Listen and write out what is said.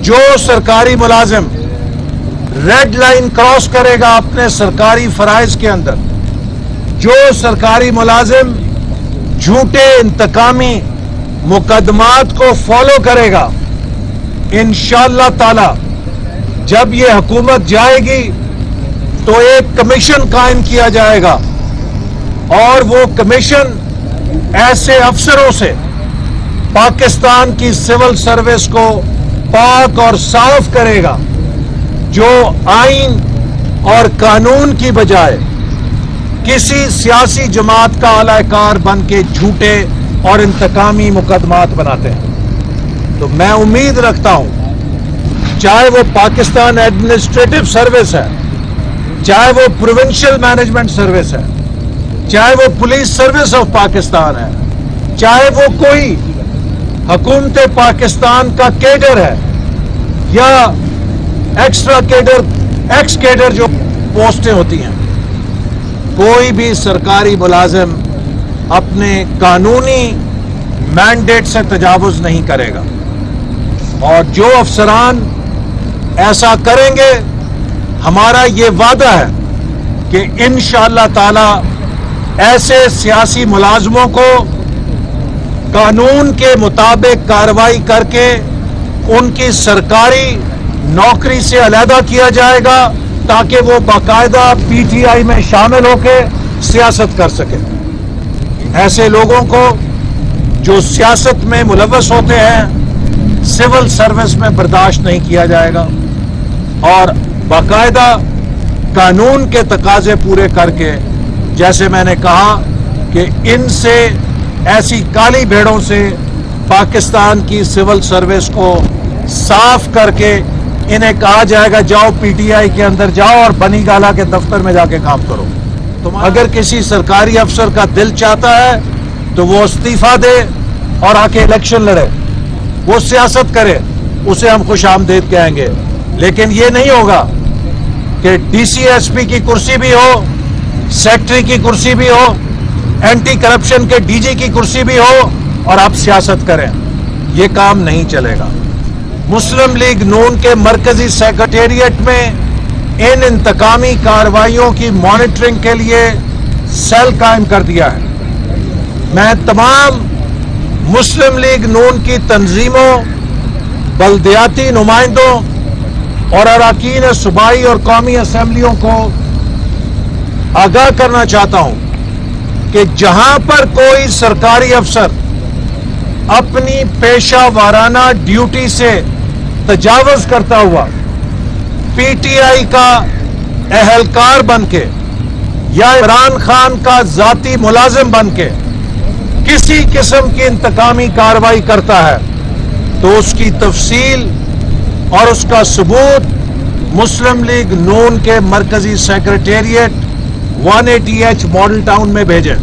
جو سرکاری ملازم ریڈ لائن کراس کرے گا اپنے سرکاری فرائض کے اندر، جو سرکاری ملازم جھوٹے انتقامی مقدمات کو فالو کرے گا، انشاءاللہ تعالی جب یہ حکومت جائے گی تو ایک کمیشن قائم کیا جائے گا، اور وہ کمیشن ایسے افسروں سے پاکستان کی سول سروس کو پاک اور صاف کرے گا جو آئین اور قانون کی بجائے کسی سیاسی جماعت کا اعلی کار بن کے جھوٹے اور انتقامی مقدمات بناتے ہیں۔ تو میں امید رکھتا ہوں، چاہے وہ پاکستان ایڈمنسٹریٹو سروس ہے، چاہے وہ پروونشل مینجمنٹ سروس ہے، چاہے وہ پولیس سروس آف پاکستان ہے، چاہے وہ کوئی حکومت پاکستان کا کیڈر ہے یا ایکسٹرا کیڈر، ایکس کیڈر جو پوسٹیں ہوتی ہیں، کوئی بھی سرکاری ملازم اپنے قانونی مینڈیٹ سے تجاوز نہیں کرے گا، اور جو افسران ایسا کریں گے ہمارا یہ وعدہ ہے کہ انشاءاللہ تعالی ایسے سیاسی ملازموں کو قانون کے مطابق کارروائی کر کے ان کی سرکاری نوکری سے علیحدہ کیا جائے گا تاکہ وہ باقاعدہ پی ٹی آئی میں شامل ہو کے سیاست کر سکے۔ ایسے لوگوں کو جو سیاست میں ملوث ہوتے ہیں سول سروس میں برداشت نہیں کیا جائے گا، اور باقاعدہ قانون کے تقاضے پورے کر کے، جیسے میں نے کہا کہ ان سے ایسی کالی بھیڑوں سے پاکستان کی سول سروس کو صاف کر کے انہیں کہا جائے گا جاؤ پی ٹی آئی کے اندر جاؤ اور بنی گالا کے دفتر میں جا کے کام کرو۔ اگر کسی سرکاری افسر کا دل چاہتا ہے تو وہ استعفیٰ دے اور آ کے الیکشن لڑے، وہ سیاست کرے، اسے ہم خوش آمدید کہیں گے، لیکن یہ نہیں ہوگا کہ ڈی سی ایس پی کی کرسی بھی ہو، سیکٹری کی کرسی بھی ہو، اینٹی کرپشن کے ڈی جی کی کرسی بھی ہو اور آپ سیاست کریں، یہ کام نہیں چلے گا۔ مسلم لیگ نون کے مرکزی سیکریٹریٹ میں ان انتقامی کارروائیوں کی مانیٹرنگ کے لیے سیل قائم کر دیا ہے۔ میں تمام مسلم لیگ نون کی تنظیموں، بلدیاتی نمائندوں اور اراکین صوبائی اور قومی اسمبلیوں کو آگاہ کرنا چاہتا ہوں کہ جہاں پر کوئی سرکاری افسر اپنی پیشہ وارانہ ڈیوٹی سے تجاوز کرتا ہوا پی ٹی آئی کا اہلکار بن کے یا عمران خان کا ذاتی ملازم بن کے کسی قسم کی انتقامی کارروائی کرتا ہے تو اس کی تفصیل اور اس کا ثبوت مسلم لیگ نون کے مرکزی سیکریٹریٹ 180H ماڈل ٹاؤن میں بھیجیں۔